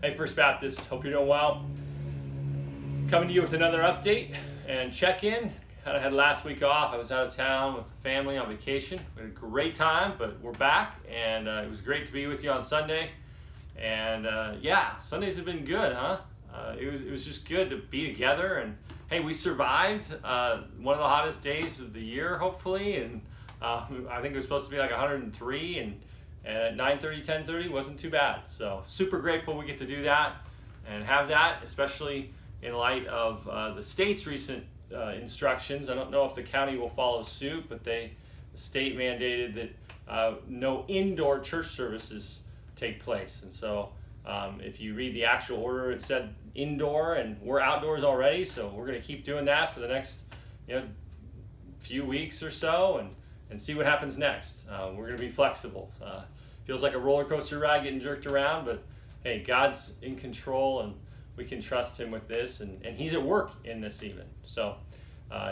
Hey, First Baptist, hope you're doing well. Coming to you with another update and check-in. Kind of had last week off. I was out of town with family on vacation. We had a great time, but we're back, and it was great to be with you on Sunday. And yeah, Sundays have been good, huh? It was just good to be together, and hey, we survived one of the hottest days of the year, hopefully, and I think it was supposed to be like 103, and at 9:30, 10:30 wasn't too bad. So super grateful we get to do that and have that, especially in light of the state's recent instructions. I don't know if the county will follow suit, but the state mandated that no indoor church services take place. And so if you read the actual order, it said indoor, and we're outdoors already, so we're going to keep doing that for the next few weeks or so, and see what happens next. We're going to be flexible. Feels like a roller coaster ride getting jerked around, but hey, God's in control, and we can trust Him with this, and He's at work in this even. So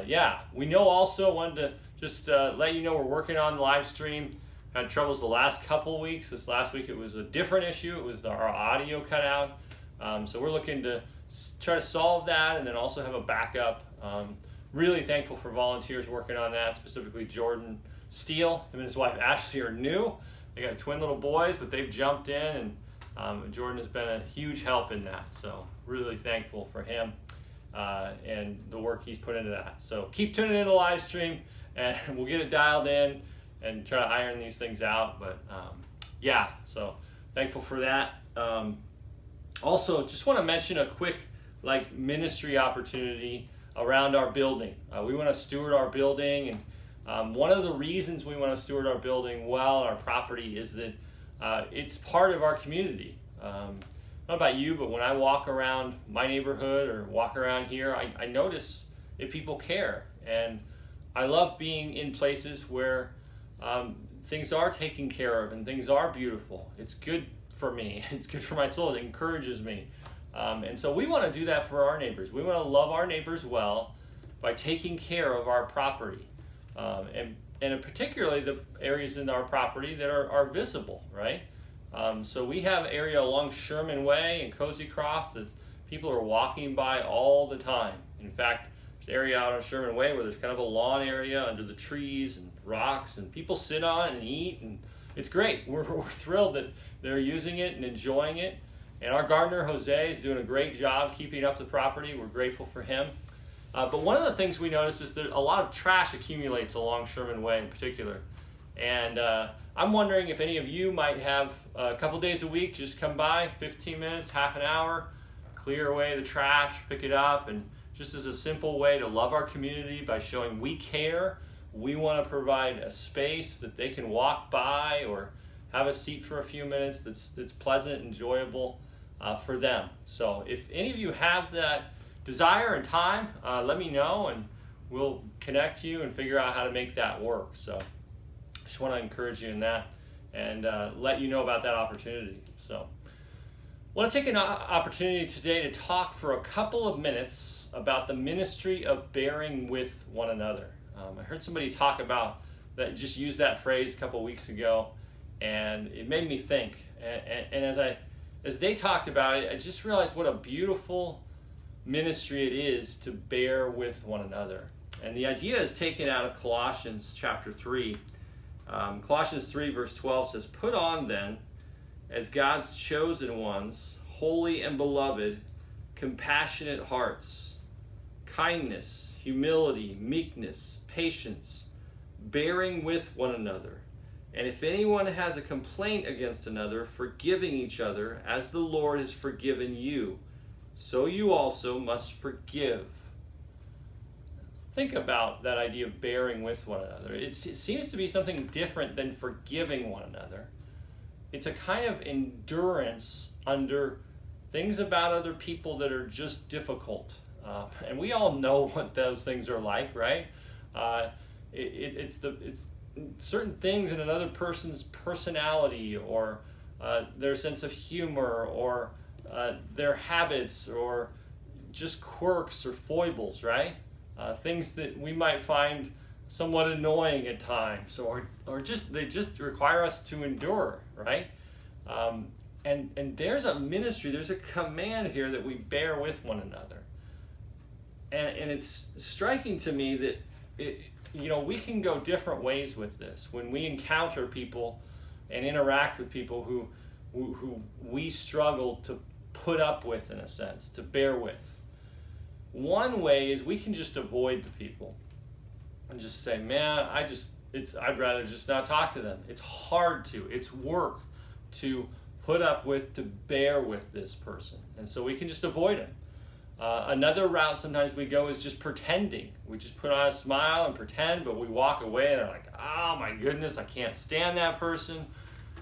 yeah, we know also, wanted to just let you know we're working on the live stream. Had troubles the last couple weeks. This last week it was a different issue. It was our audio cut out. So we're looking to try to solve that, and then also have a backup. Really thankful for volunteers working on that, specifically Jordan Steele. Him and his wife Ashley are new. They got twin little boys, but they've jumped in, and Jordan has been a huge help in that. So really thankful for him and the work he's put into that. So keep tuning in to the live stream, and we'll get it dialed in and try to iron these things out. But yeah, so thankful for that. Also, just want to mention a quick ministry opportunity around our building. We want to steward our building, and one of the reasons we want to steward our building well, our property, is that it's part of our community. Not about you, but when I walk around my neighborhood or walk around here, I notice if people care. And I love being in places where things are taken care of and things are beautiful. It's good for me. It's good for my soul. It encourages me. And so we want to do that for our neighbors. We want to love our neighbors well by taking care of our property. And particularly the areas in our property that are visible, right? So we have area along Sherman Way and Cozy Croft that people are walking by all the time. In fact, there's an area out on Sherman Way where there's kind of a lawn area under the trees and rocks, and people sit on it and eat, and it's great. We're thrilled that they're using it and enjoying it. And our gardener, Jose, is doing a great job keeping up the property. We're grateful for him. But one of the things we noticed is that a lot of trash accumulates along Sherman Way in particular. And I'm wondering if any of you might have a couple days a week, just come by, 15 minutes, half an hour, clear away the trash, pick it up, and just as a simple way to love our community by showing we care. We want to provide a space that they can walk by or have a seat for a few minutes that's pleasant, enjoyable for them. So if any of you have that desire and time, let me know, and we'll connect you and figure out how to make that work. So just want to encourage you in that and let you know about that opportunity. So I want to take an opportunity today to talk for a couple of minutes about the ministry of bearing with one another. I heard somebody talk about that, just used that phrase a couple weeks ago, and it made me think. And as they talked about it, I just realized what a beautiful ministry it is to bear with one another. And the idea is taken out of Colossians chapter 3. Colossians 3 verse 12 says, "Put on then, as God's chosen ones, holy and beloved, compassionate hearts, kindness, humility, meekness, patience, bearing with one another. And if anyone has a complaint against another, forgiving each other, as the Lord has forgiven you, so you also must forgive." Think about that idea of bearing with one another. It seems to be something different than forgiving one another. It's a kind of endurance under things about other people that are just difficult. And we all know what those things are like, right? It's certain things in another person's personality, or their sense of humor, or their habits, or just quirks or foibles, right? Things that we might find somewhat annoying at times, or just they just require us to endure, right? And there's a ministry, there's a command here that we bear with one another. And it's striking to me that we can go different ways with this. When we encounter people and interact with people who we struggle to put up with, in a sense, to bear with. One way is we can just avoid the people and just say, man, I'd rather just not talk to them. It's hard to, it's work to put up with, to bear with this person. And so we can just avoid them. Another route sometimes we go is just pretending. We just put on a smile and pretend, but we walk away and are like, oh my goodness, I can't stand that person.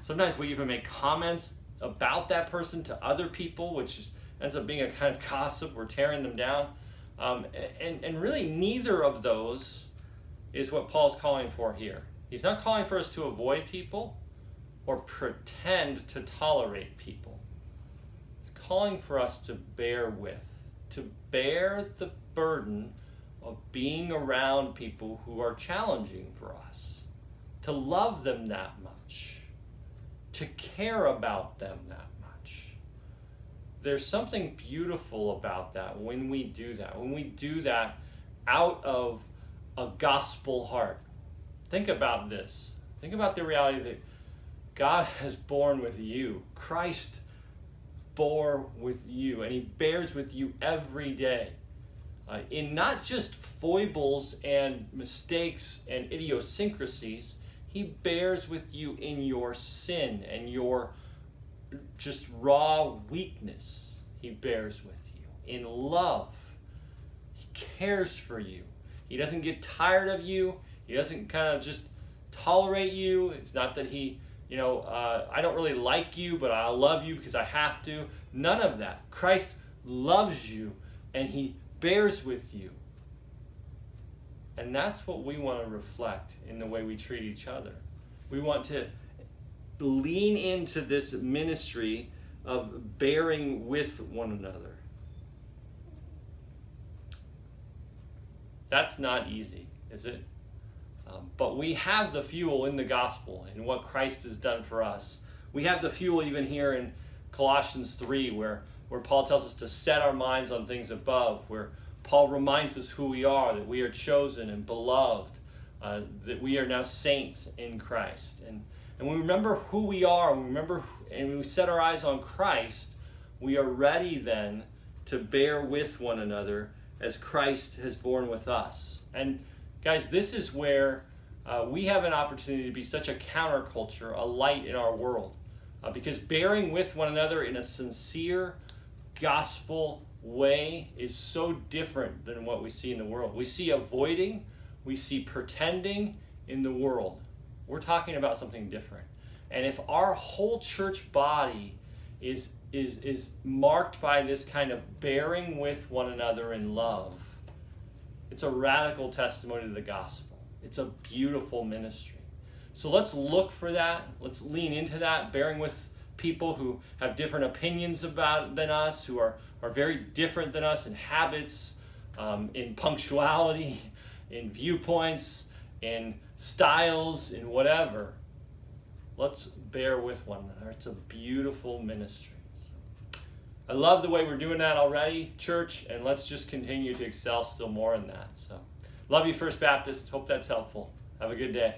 Sometimes we even make comments about that person to other people, which ends up being a kind of gossip. We're tearing them down. And really neither of those is what Paul's calling for here. He's not calling for us to avoid people or pretend to tolerate people. He's calling for us to bear with, to bear the burden of being around people who are challenging for us, to love them that much, to care about them that much. There's something beautiful about that when we do that out of a gospel heart. Think about this. Think about the reality that God has borne with you. Christ bore with you, and he bears with you every day. In not just foibles and mistakes and idiosyncrasies, he bears with you in your sin and your just raw weakness. He bears with you in love. He cares for you. He doesn't get tired of you. He doesn't kind of just tolerate you. It's not that he, I don't really like you, but I love you because I have to. None of that. Christ loves you and he bears with you. And that's what we want to reflect in the way we treat each other. We want to lean into this ministry of bearing with one another. That's not easy, is it? But we have the fuel in the gospel and what Christ has done for us. We have the fuel even here in Colossians 3 where Paul tells us to set our minds on things above, where Paul reminds us who we are, that we are chosen and beloved, that we are now saints in Christ. And when we remember who we are, and we set our eyes on Christ, we are ready then to bear with one another as Christ has borne with us. And guys, this is where we have an opportunity to be such a counterculture, a light in our world. Because bearing with one another in a sincere gospel way is so different than what we see in the world. We see avoiding, we see pretending in the world. We're talking about something different. And if our whole church body is marked by this kind of bearing with one another in love, it's a radical testimony to the gospel. It's a beautiful ministry. So let's look for that. Let's lean into that, bearing with people who have different opinions than us, who are very different than us in habits, in punctuality, in viewpoints, in styles, in whatever. Let's bear with one another. It's a beautiful ministry. I love the way we're doing that already, church, and let's just continue to excel still more in that. So, love you, First Baptist. Hope that's helpful. Have a good day.